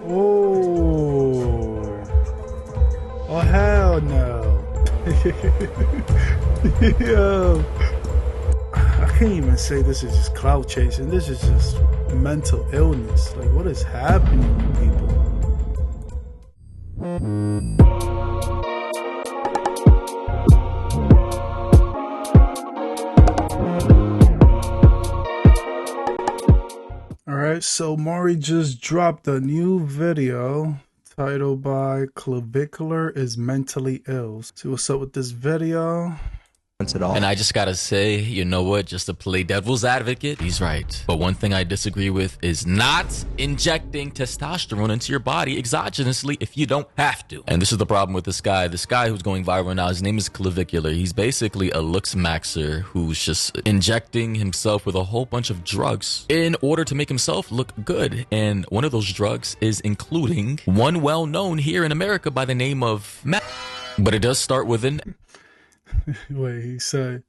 Oh, oh hell no. Yo, I can't even say this is just clout chasing. This is just mental illness. Like, what is happening to people? Alright, so Maury just dropped a new video titled by Clavicular is Mentally Ill. See what's up with this video. At all. And I just gotta say, you know what, just to play devil's advocate, he's right. But one thing I disagree with is not injecting testosterone into your body exogenously if you don't have to. And this is the problem with this guy who's going viral now. His name is Clavicular. He's basically a Lookmaxer who's just injecting himself with a whole bunch of drugs in order to make himself look good. And one of those drugs is including one well-known here in America by the name of meth. But it does start with an Wait, he said,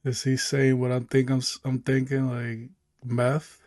is he saying what I'm thinking, like meth?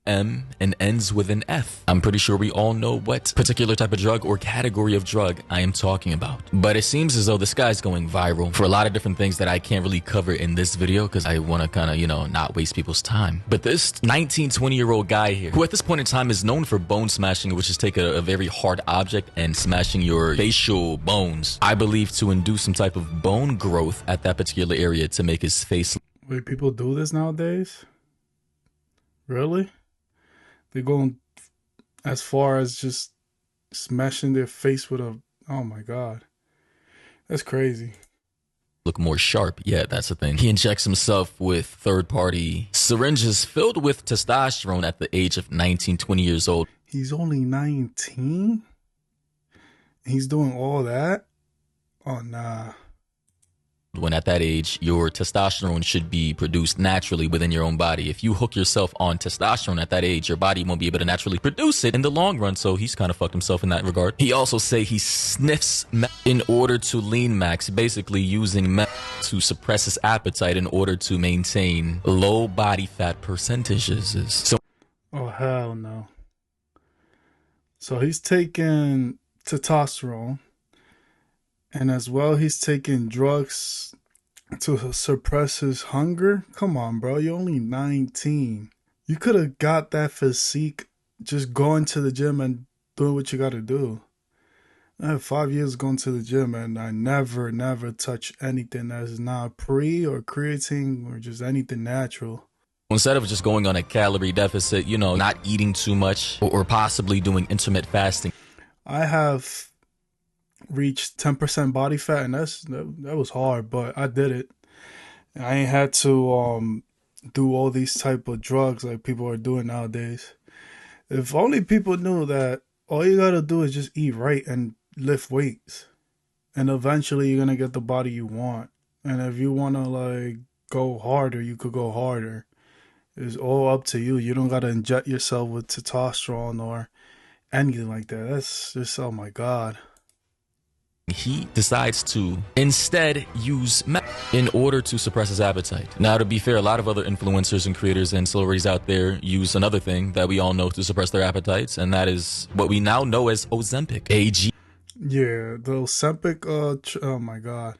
M and ends with an F. I'm pretty sure we all know what particular type of drug or category of drug I am talking about. But it seems as though this guy's going viral for a lot of different things that I can't really cover in this video because I want to kind of, not waste people's time. But this 19, 20-year-old guy here, who at this point in time is known for bone smashing, which is take a very hard object and smashing your facial bones, I believe to induce some type of bone growth at that particular area to make his face. Wait, people do this nowadays? Really? They're going as far as just smashing their face with a... Oh my God. That's crazy. Look more sharp. Yeah, that's the thing. He injects himself with third-party syringes filled with testosterone at the age of 19, 20 years old. He's only 19? He's doing all that? Oh, nah. When at that age, your testosterone should be produced naturally within your own body. If you hook yourself on testosterone at that age, your body won't be able to naturally produce it in the long run, so he's kind of fucked himself in that regard. He also say he sniffs meth in order to lean max, basically using meth to suppress his appetite in order to maintain low body fat percentages. So, oh, hell no. So he's taking testosterone. And as well, he's taking drugs to suppress his hunger. Come on, bro. You're only 19. You could have got that physique just going to the gym and doing what you got to do. I have 5 years going to the gym, and I never touch anything that is not pre or creatine or just anything natural. Instead of just going on a calorie deficit, not eating too much or possibly doing intermittent fasting. I have reached 10% body fat, and that was hard, but I did it. I ain't had to do all these type of drugs like people are doing nowadays. If only people knew that all you gotta do is just eat right and lift weights, and eventually you're gonna get the body you want. And if you wanna like go harder, you could go harder. It's all up to you. You don't gotta inject yourself with testosterone or anything like that. That's just, oh my God. He decides to instead use meth in order to suppress his appetite. Now, to be fair, a lot of other influencers and creators and celebrities out there use another thing that we all know to suppress their appetites, and that is what we now know as Ozempic. Yeah, the Ozempic, oh my God.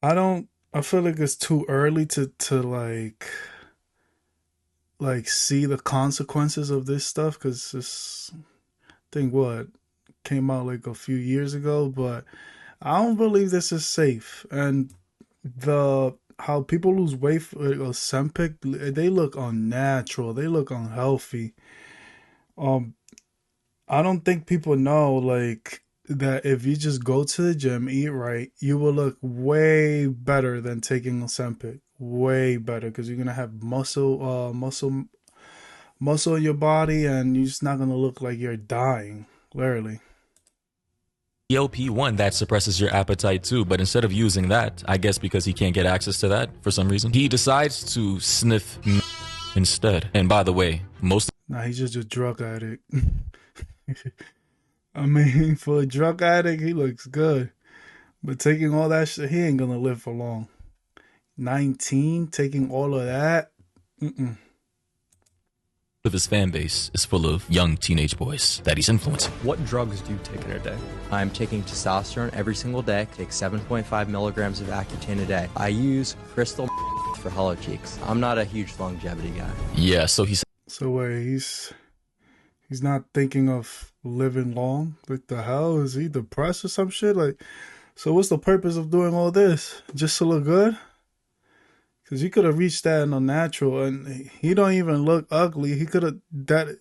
I feel like it's too early to like see the consequences of this stuff, because this thing, came out like a few years ago, but I don't believe this is safe. And how people lose weight with Ozempic, they look unnatural, they look unhealthy. I don't think people know like that if you just go to the gym, eat right, you will look way better than taking Ozempic. Way better, because you're gonna have muscle in your body, and you're just not gonna look like you're dying, literally. GLP-1 that suppresses your appetite too, but instead of using that, I guess because he can't get access to that for some reason, he decides to sniff instead. And by the way, Nah, he's just a drug addict. I mean, for a drug addict, he looks good, but taking all that shit, he ain't gonna live for long. 19, taking all of that, of his fan base is full of young teenage boys that he's influencing. What drugs do you take in a day? I'm taking testosterone every single day. I take 7.5 milligrams of Accutane a day. I use crystal for hollow cheeks. I'm not a huge longevity guy. Yeah, so he's So wait, he's not thinking of living long? Like the hell? Is he depressed or some shit? Like, so what's the purpose of doing all this? Just to look good? Because he could have reached that in a natural, and he don't even look ugly. He could have that.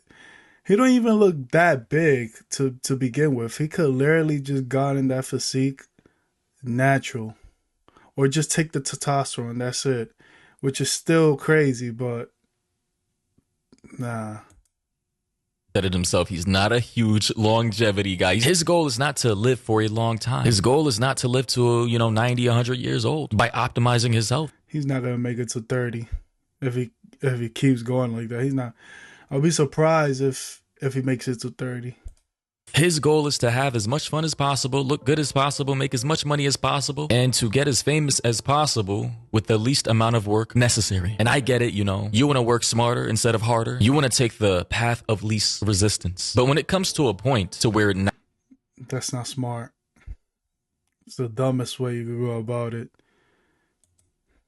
He don't even look that big to begin with. He could literally just gotten that physique natural, or just take the testosterone. That's it, which is still crazy, but nah. said it himself. He's not a huge longevity guy. His goal is not to live for a long time. His goal is not to live to 90, 100 years old by optimizing his health. He's not gonna make it to 30 if he keeps going like that. He's not. I'll be surprised if he makes it to 30. His goal is to have as much fun as possible, look good as possible, make as much money as possible, and to get as famous as possible with the least amount of work necessary. And I get it, you want to work smarter instead of harder. You want to take the path of least resistance. But when it comes to a point to where That's not smart. It's the dumbest way you could go about it.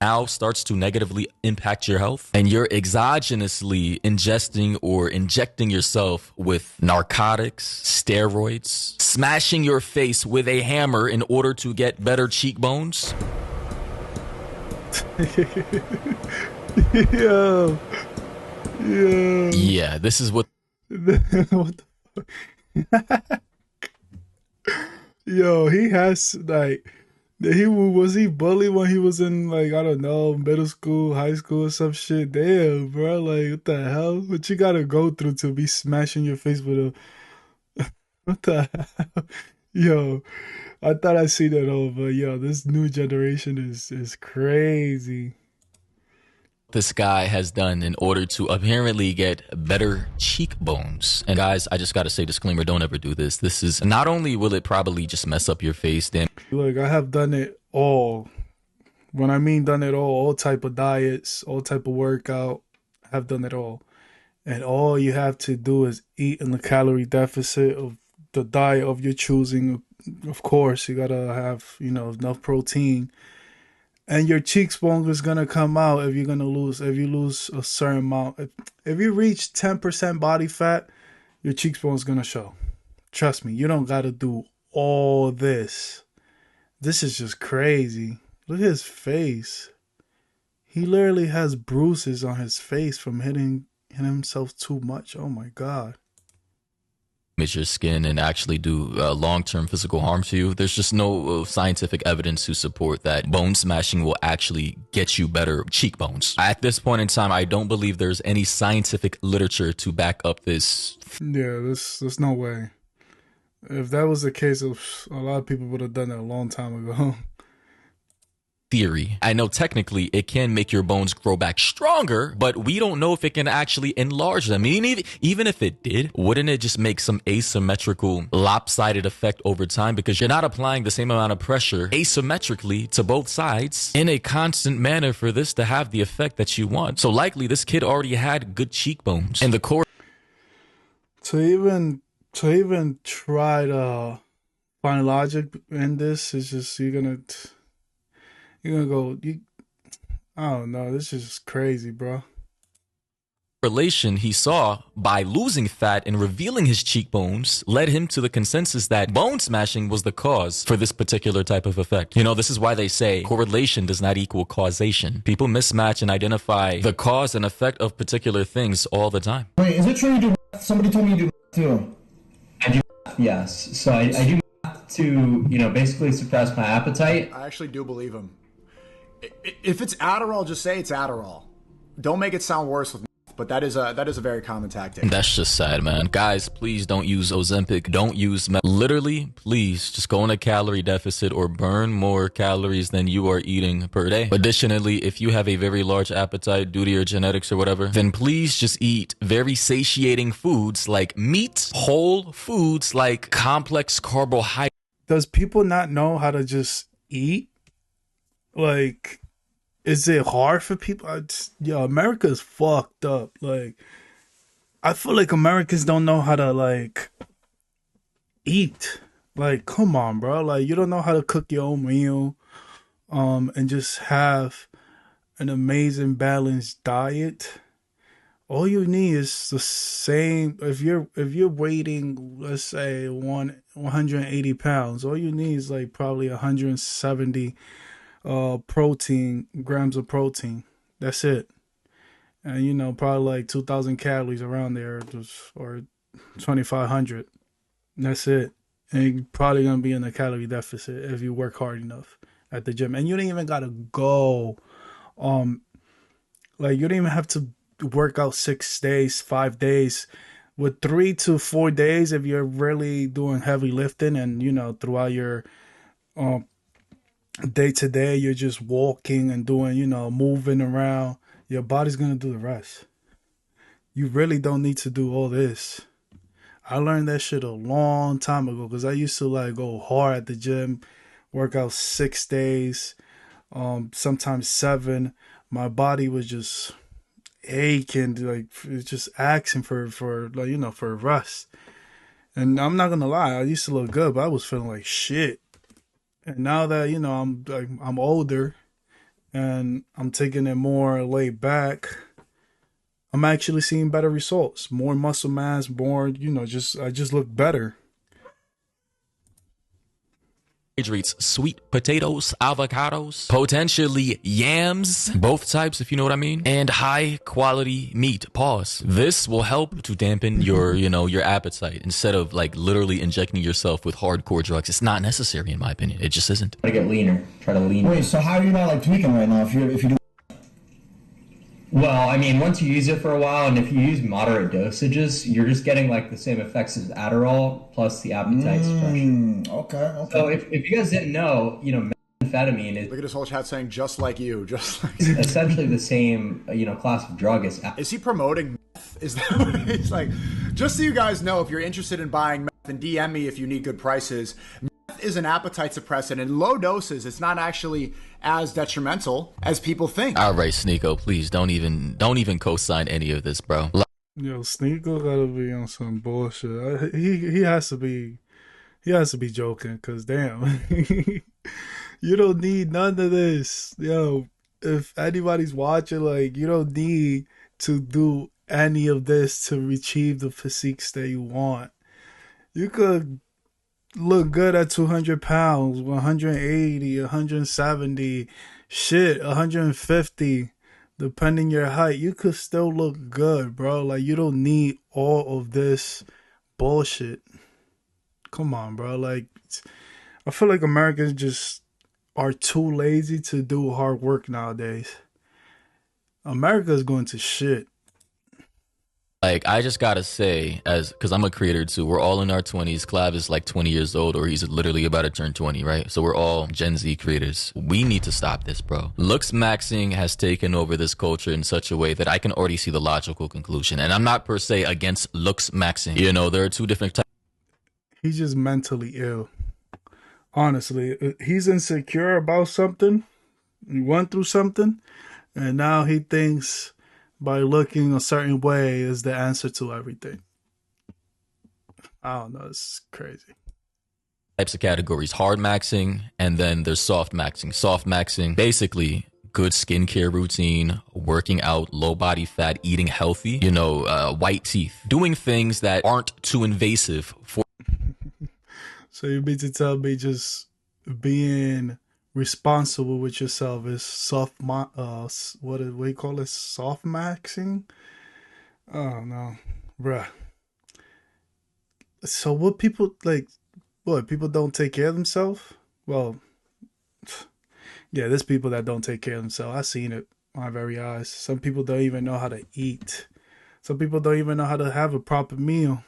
now starts to negatively impact your health, and you're exogenously ingesting or injecting yourself with narcotics, steroids, smashing your face with a hammer in order to get better cheekbones. Yo. Yeah, this is what What the fuck? Yo, he has like was he bullied when he was in, like, I don't know, middle school, high school or some shit? Damn, bro, like, what the hell? What you gotta go through to be smashing your face with a what the hell? Yo, I thought I seen that all, but yo, this new generation is crazy. this guy has done in order to apparently get better cheekbones. And guys, I just gotta say, disclaimer, don't ever do this. This is not only will it probably just mess up your face, then Look, I have done it all. When I mean done it all type of diets, all type of workout, I have done it all. And all you have to do is eat in the calorie deficit of the diet of your choosing. Of course, you gotta have, enough protein. And your cheekbone is gonna come out if you lose a certain amount. If you reach 10% body fat, your cheekbone is gonna show. Trust me, you don't gotta do all this. This is just crazy. Look at his face. He literally has bruises on his face from hitting himself too much. Oh my God. damage your skin and actually do long-term physical harm to you. There's just no scientific evidence to support that bone smashing will actually get you better cheekbones. At this point in time, I don't believe there's any scientific literature to back up this. Yeah, there's no way. If that was the case, a lot of people would have done that a long time ago. Theory. I know technically it can make your bones grow back stronger, but we don't know if it can actually enlarge them. I mean, even if it did, wouldn't it just make some asymmetrical, lopsided effect over time? Because you're not applying the same amount of pressure asymmetrically to both sides in a constant manner for this to have the effect that you want. So likely this kid already had good cheekbones. And the core To even try to find logic in this is just you're gonna go. I don't know. This is just crazy, bro. relation he saw by losing fat and revealing his cheekbones led him to the consensus that bone smashing was the cause for this particular type of effect. You know, this is why they say correlation does not equal causation. People mismatch and identify the cause and effect of particular things all the time. Wait, is it true you do math? Somebody told me you do math too. I do math, yes. So I do math to, basically suppress my appetite. I actually do believe him. If it's Adderall, just say it's Adderall. Don't make it sound worse with math, but that is a very common tactic. That's just sad, man. Guys, please don't use Ozempic. Don't use literally, please just go on a calorie deficit or burn more calories than you are eating per day. Additionally, if you have a very large appetite due to your genetics or whatever, then please just eat very satiating foods like meat, whole foods like complex carbohydrates. Does people not know how to just eat? Like, is it hard for people? America is fucked up. Like, I feel like Americans don't know how to like eat. Like, come on, bro. Like, you don't know how to cook your own meal, and just have an amazing balanced diet. All you need is the same. If you're weighting, let's say 180 pounds, all you need is like probably 170 protein grams of protein. That's it. And probably like 2,000 calories around there, just or 2,500. That's it. And you're probably gonna be in a calorie deficit if you work hard enough at the gym. And you don't even gotta go. Um, like you don't even have to work out 6 days, 5 days. With 3 to 4 days, if you're really doing heavy lifting, and throughout your um day to day, you're just walking and doing, moving around. Your body's gonna do the rest. You really don't need to do all this. I learned that shit a long time ago because I used to like go hard at the gym, work out 6 days, sometimes seven. My body was just aching, like it's just asking for like for rest. And I'm not gonna lie, I used to look good, but I was feeling like shit. And now that I'm older and I'm taking it more laid back, I'm actually seeing better results, more muscle mass, more just I just look better. Carbohydrates, sweet potatoes, avocados, potentially yams, both types, if you know what I mean, and high quality meat. Pause. This will help to dampen your appetite instead of like literally injecting yourself with hardcore drugs. It's not necessary, in my opinion. It just isn't. Try to get leaner. Try to lean. Wait, so how are you not like tweaking right now if you do? Well, I mean, once you use it for a while, and if you use moderate dosages, you're just getting like the same effects as Adderall plus the appetite suppression. Okay. So if you guys didn't know, methamphetamine is Look at his whole chat saying just like you, just like essentially the same, class of drug as. Is he promoting meth? Is that what he's like? Just so you guys know, if you're interested in buying meth, then DM me if you need good prices. Meth is an appetite suppressant. In low doses, it's not actually as detrimental as people think. All right, Sneeko, please don't even co-sign any of this, bro. Yo, Sneeko gotta be on some bullshit. He has to be joking, cause damn, you don't need none of this. Yo, if anybody's watching, like you don't need to do any of this to achieve the physiques that you want. You could look good at 200 pounds, 180, 170, shit, 150, depending your height. You could still look good, bro. Like, you don't need all of this bullshit. Come on, bro. Like, I feel like Americans just are too lazy to do hard work nowadays. America is going to shit. Like, I just gotta say, because I'm a creator too, we're all in our 20s. Clav is like 20 years old, or he's literally about to turn 20, right? So we're all Gen Z creators. We need to stop this, bro. Looksmaxing has taken over this culture in such a way that I can already see the logical conclusion. And I'm not per se against looksmaxing. There are two different types. He's just mentally ill. Honestly, he's insecure about something. He went through something, and now he thinks by looking a certain way is the answer to everything. I don't know. It's crazy. Types of categories: hard maxing, and then there's soft maxing. Soft maxing, basically good skincare routine, working out, low body fat, eating healthy, white teeth, doing things that aren't too invasive for. So you mean to tell me just being responsible with yourself is what do you call it? Soft maxing? Oh no, bruh. So what people like? What people don't take care of themselves? Well, yeah, there's people that don't take care of themselves. I've seen it with my very eyes. Some people don't even know how to eat. Some people don't even know how to have a proper meal.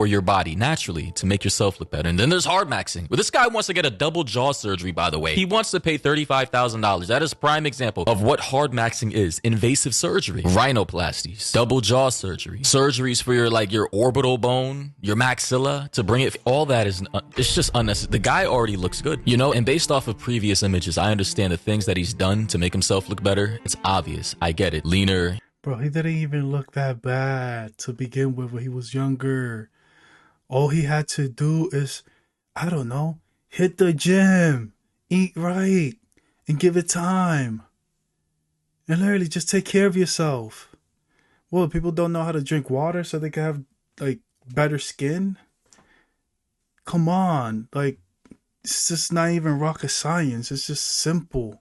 Or your body naturally to make yourself look better. And then there's hard maxing. Well, this guy wants to get a double jaw surgery, by the way. He wants to pay $35,000. That is prime example of what hard maxing is. Invasive surgery, rhinoplasties, double jaw surgery, surgeries for your orbital bone, your maxilla to bring it. All that is, it's just unnecessary. The guy already looks good, and based off of previous images, I understand the things that he's done to make himself look better. It's obvious. I get it. Leaner. Bro, he didn't even look that bad to begin with when he was younger. All he had to do is, I don't know, hit the gym, eat right, and give it time. And literally just take care of yourself. Well, people don't know how to drink water so they can have like better skin. Come on, like it's just not even rocket science. It's just simple.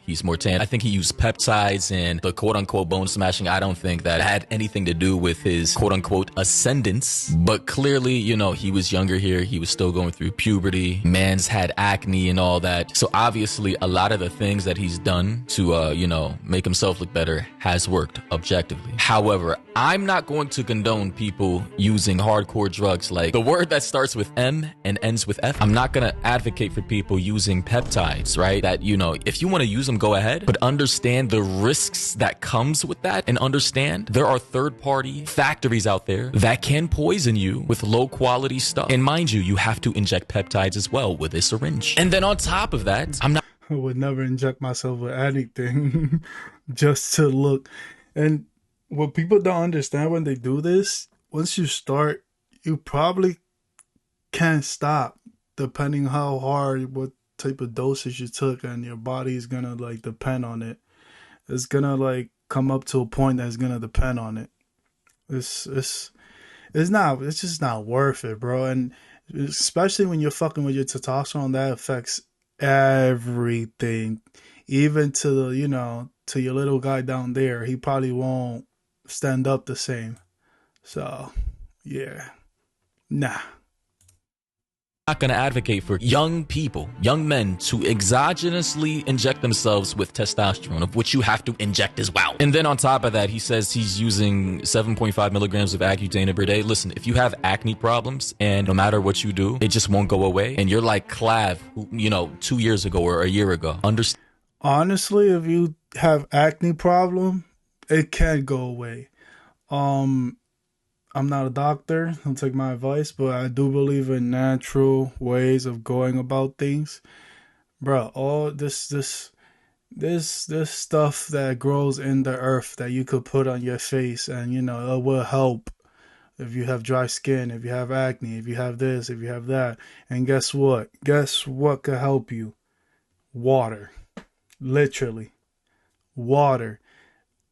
He's more tan. I think he used peptides and the quote unquote bone smashing. I don't think that had anything to do with his quote unquote ascendance. But clearly, you know, he was younger here. He was still going through puberty. Man's had acne and all that. So obviously, a lot of the things that he's done to, you know, make himself look better has worked objectively. However, I'm not going to condone people using hardcore drugs like the word that starts with M and ends with F. I'm not going to advocate for people using peptides, right? That, you know, if you want to use them, go ahead, but understand the risks that comes with that, and understand there are third-party factories out there that can poison you with low-quality stuff. And mind you, you have to inject peptides as well with a syringe. And then on top of that, I'm not I would never inject myself with anything just to look. And what people don't understand when they do this, once you start, you probably can't stop depending how hard, what type of dosage you took, and your body's gonna like depend on it. It's gonna like come up to a point that's gonna depend on it. It's just not worth it, bro. And especially when you're fucking with your testosterone, that affects everything, even to the, you know, to your little guy down there. He probably won't stand up the same. So yeah, nah. not going to advocate for young people, young men, to exogenously inject themselves with testosterone, of which you have to inject as well. And then on top of that, he says he's using 7.5 milligrams of Accutane per day. Listen, if you have acne problems and no matter what you do, it just won't go away, and you're like Clav, who, you know, 2 years ago or a year ago, understand. Honestly, if you have acne problem, it can go away. I'm not a doctor, don't take my advice, but I do believe in natural ways of going about things. Bro, all this stuff that grows in the earth that you could put on your face, and you know it will help if you have dry skin, if you have acne, if you have this, if you have that. And guess what? Guess what could help you? Water. Literally. Water.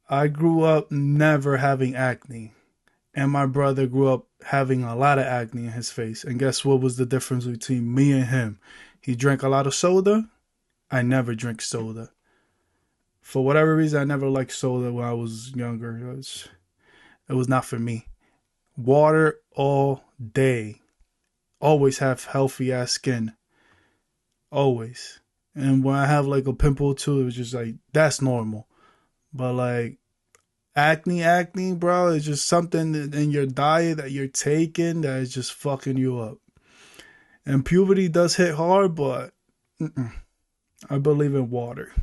I grew up never having acne. And my brother grew up having a lot of acne in his face. And guess what was the difference between me and him? He drank a lot of soda. I never drink soda. For whatever reason, I never liked soda when I was younger. It was not for me. Water all day. Always have healthy ass skin. Always. And when I have like a pimple too, it was just like, that's normal. But like, acne, bro, is just something in your diet that you're taking that is just fucking you up. And puberty does hit hard, but I believe in water.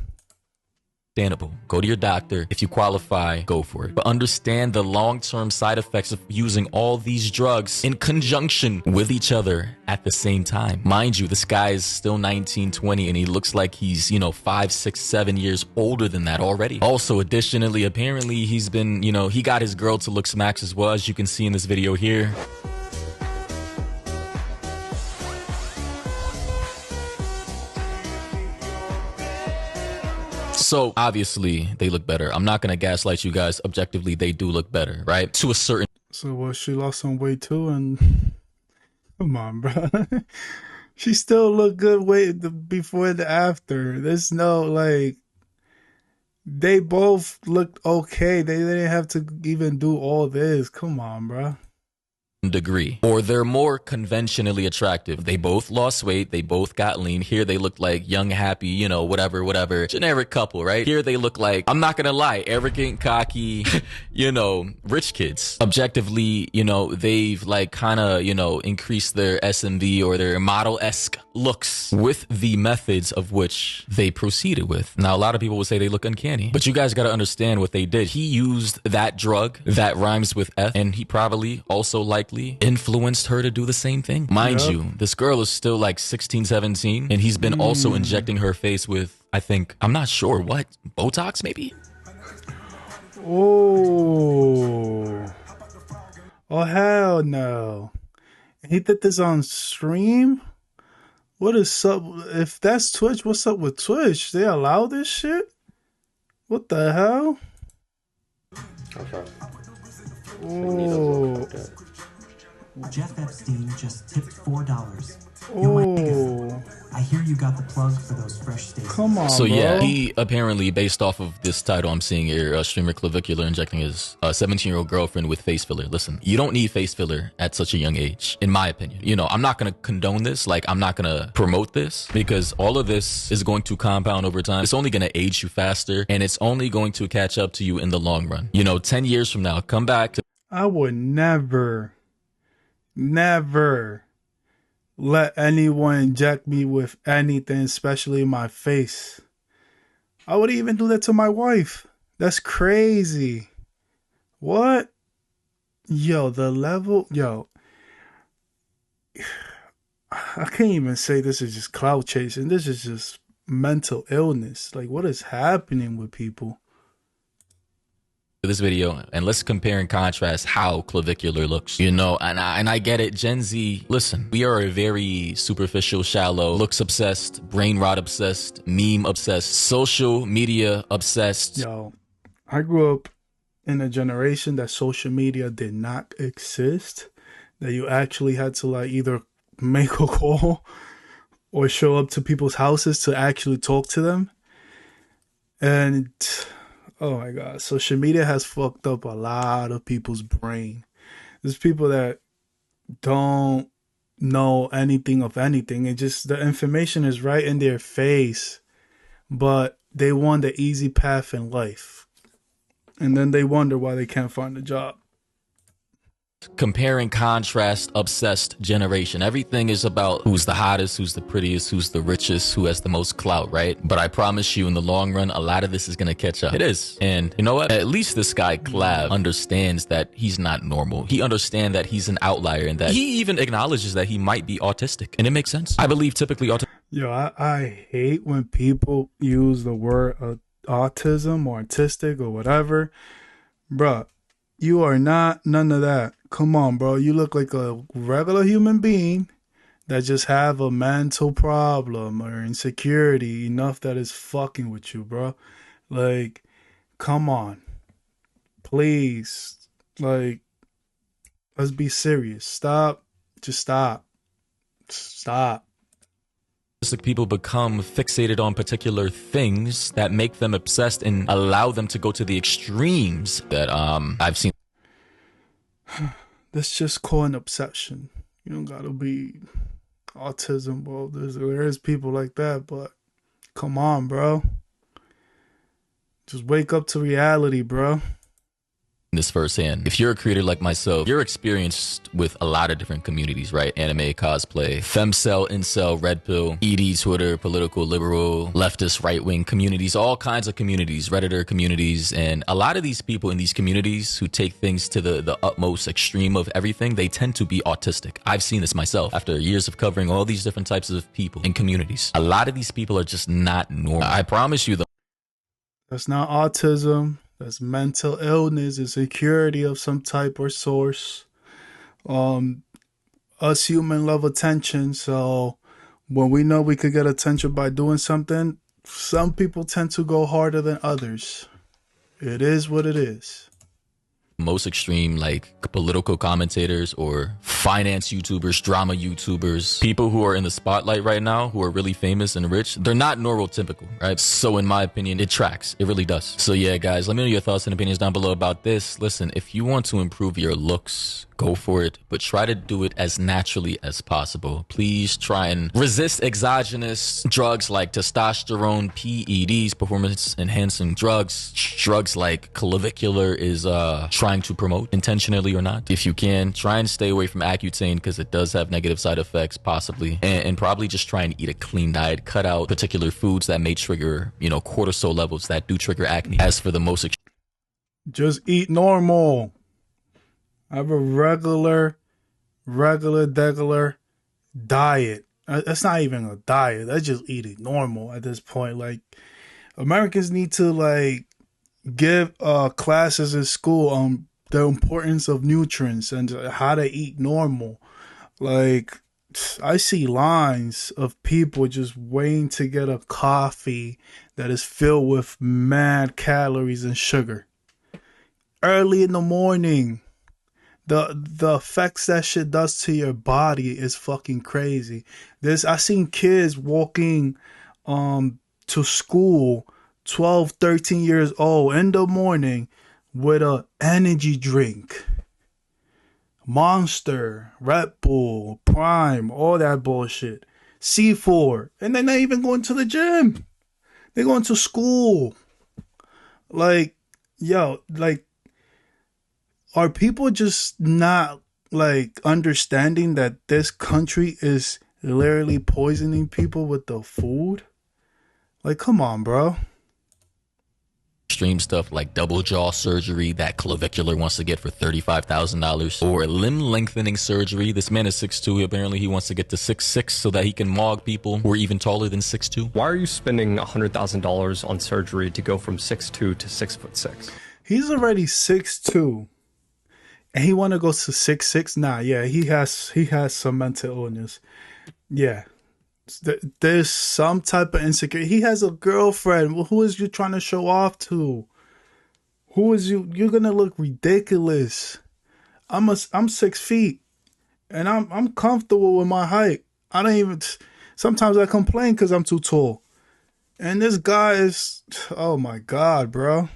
Understandable. Go to your doctor. If you qualify, go for it. But understand the long-term side effects of using all these drugs in conjunction with each other at the same time. Mind you, this guy is still 19, 20, and he looks like he's, 5, 6, 7 years older than that already. Also, additionally, apparently he's been, he got his girl to Lookmax as well, as you can see in this video here. So obviously they look better. I'm not going to gaslight you guys. Objectively, they do look better, right? To a certain. So she lost some weight too, and come on, bro. She still looked good before and after. There's no like. They both looked okay. They didn't have to even do all this. Come on, bro. Degree, or they're more conventionally attractive. They both lost weight, they both got lean. Here they look like young, happy, whatever, generic couple, right? Here they look like, I'm not gonna lie, arrogant, cocky, rich kids. Objectively, they've like kind of, increased their SMV or their model-esque looks with the methods of which they proceeded with. Now, a lot of people would say they look uncanny, but you guys got to understand what they did. He used that drug that rhymes with F, and he probably also likely influenced her to do the same thing. Mind you, this girl is still like 16, 17, and he's been also injecting her face with, I think, I'm not sure what, Botox maybe? Oh. Oh, hell no. He did this on stream? What is up? If that's Twitch, what's up with Twitch? They allow this shit? What the hell? Oh. Jeff Epstein just tipped $4. Oh. I hear you got the plug for those fresh steaks. Come on, So bro. yeah, he apparently, based off of this title I'm seeing here, streamer Clavicular injecting his 17-year-old girlfriend with face filler. Listen, you don't need face filler at such a young age, in my opinion. You know, I'm not going to condone this. Like, I'm not going to promote this because all of this is going to compound over time. It's only going to age you faster and it's only going to catch up to you in the long run. You know, 10 years from now, come back to... I would never let anyone inject me with anything, especially my face. I would even do that to my wife. That's crazy. What? Yo, the level, yo. I can't even say this is just clout chasing. This is just mental illness. Like, what is happening with people? this video and let's compare and contrast how Clavicular looks, you know. And I get it, Gen Z, listen, we are a very superficial, shallow, looks obsessed, brain rot obsessed, meme obsessed, social media obsessed. Yo, I grew up in a generation that social media did not exist, that you actually had to like either make a call or show up to people's houses to actually talk to them. And oh my God, social media has fucked up a lot of people's brain. There's people that don't know anything of anything. It just, the information is right in their face, but they want the easy path in life. And then they wonder why they can't find a job. Compare and contrast obsessed generation. Everything is about who's the hottest, who's the prettiest, who's the richest, who has the most clout, right? But I promise you in the long run, a lot of this is going to catch up. It is. And you know what? At least this guy Clav understands that he's not normal. He understands that he's an outlier and that he even acknowledges that he might be autistic. And it makes sense. I believe typically autistic. Yo, I hate when people use the word autism or autistic or whatever. Bruh, you are not none of that. Come on, bro. You look like a regular human being that just have a mental problem or insecurity enough that is fucking with you, bro. Like, come on. Please. Like, let's be serious. Stop. Just stop. Stop. People become fixated on particular things that make them obsessed and allow them to go to the extremes that I've seen. That's just called an obsession. You don't gotta be autism. Well, there's people like that, but come on, bro. Just wake up to reality, bro. This firsthand. If you're a creator like myself, you're experienced with a lot of different communities, right? Anime, cosplay, femcel, incel, red pill, ED, Twitter, political, liberal, leftist, right-wing communities, all kinds of communities, Redditor communities. And a lot of these people in these communities who take things to the utmost extreme of everything, they tend to be autistic. I've seen this myself after years of covering all these different types of people in communities. A lot of these people are just not normal. I promise you though. That's not autism. That's mental illness, insecurity of some type or source. Us human love attention. So when we know we could get attention by doing something, some people tend to go harder than others. It is what it is. Most extreme, like political commentators or finance YouTubers, drama YouTubers, people who are in the spotlight right now, who are really famous and rich, they're not neurotypical, right? So in my opinion, it tracks. It really does. So yeah, guys, let me know your thoughts and opinions down below about this. Listen, if you want to improve your looks, go for it, but try to do it as naturally as possible. Please try and resist exogenous drugs like testosterone, PEDs, performance enhancing drugs, drugs like Clavicular is trying to promote, intentionally or not. If you can, try and stay away from Accutane because it does have negative side effects, possibly, and probably just try and eat a clean diet. Cut out particular foods that may trigger, you know, cortisol levels that do trigger acne. As for the most, just eat normal. Have a regular diet. That's not even a diet. That's just eating normal at this point. Like, Americans need to, like, give classes in school on the importance of nutrients and how to eat normal. Like, I see lines of people just waiting to get a coffee that is filled with mad calories and sugar early in the morning. The effects that shit does to your body is fucking crazy. I seen kids walking to school 12, 13 years old in the morning with a energy drink. Monster, Red Bull, Prime, all that bullshit. C4. And they're not even going to the gym. They're going to school. Like, yo, like, are people just not like understanding that this country is literally poisoning people with the food? Like, come on, bro. Extreme stuff like double jaw surgery that Clavicular wants to get for $35,000, or limb lengthening surgery. This man is 6'2". Apparently he wants to get to 6'6" so that he can mog people who are even taller than 6'2". Why are you spending $100,000 on surgery to go from 6'2" to 6'6"? He's already 6'2", and he want to go to 6'6". Nah, yeah, he has some mental illness. Yeah, there's some type of insecurity. He has a girlfriend. Who is you trying to show off to? Who is you? You're gonna look ridiculous. I'm 6 feet, and I'm comfortable with my height. I don't even. Sometimes I complain because I'm too tall, and this guy is. Oh my god, bro.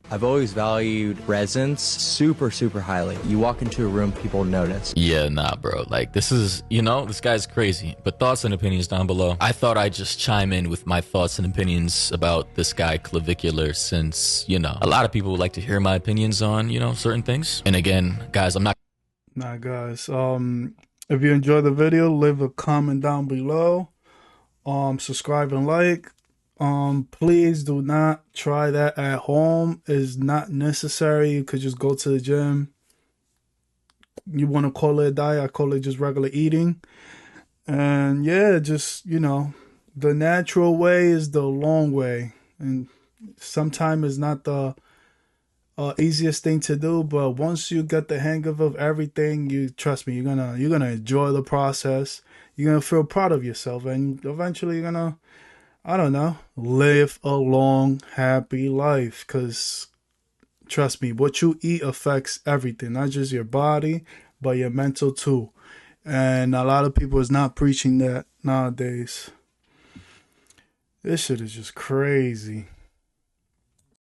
I've always valued presence super, super highly. You walk into a room, people notice. Yeah, nah, bro. Like, this is, this guy's crazy. But thoughts and opinions down below. I thought I'd just chime in with my thoughts and opinions about this guy, Clavicular, since, a lot of people would like to hear my opinions on, certain things. And again, guys, I'm not... Nah, guys. If you enjoyed the video, leave a comment down below. Subscribe and like. Please do not try that at home. It's not necessary. You could just go to the gym. You want to call it a diet, I call it just regular eating. And yeah, just, the natural way is the long way. And sometimes it's not the easiest thing to do, but once you get the hang of everything, you trust me, you're gonna enjoy the process. You're gonna feel proud of yourself, and eventually you're gonna, I don't know, live a long, happy life. Because, trust me, what you eat affects everything. Not just your body, but your mental too. And a lot of people is not preaching that nowadays. This shit is just crazy.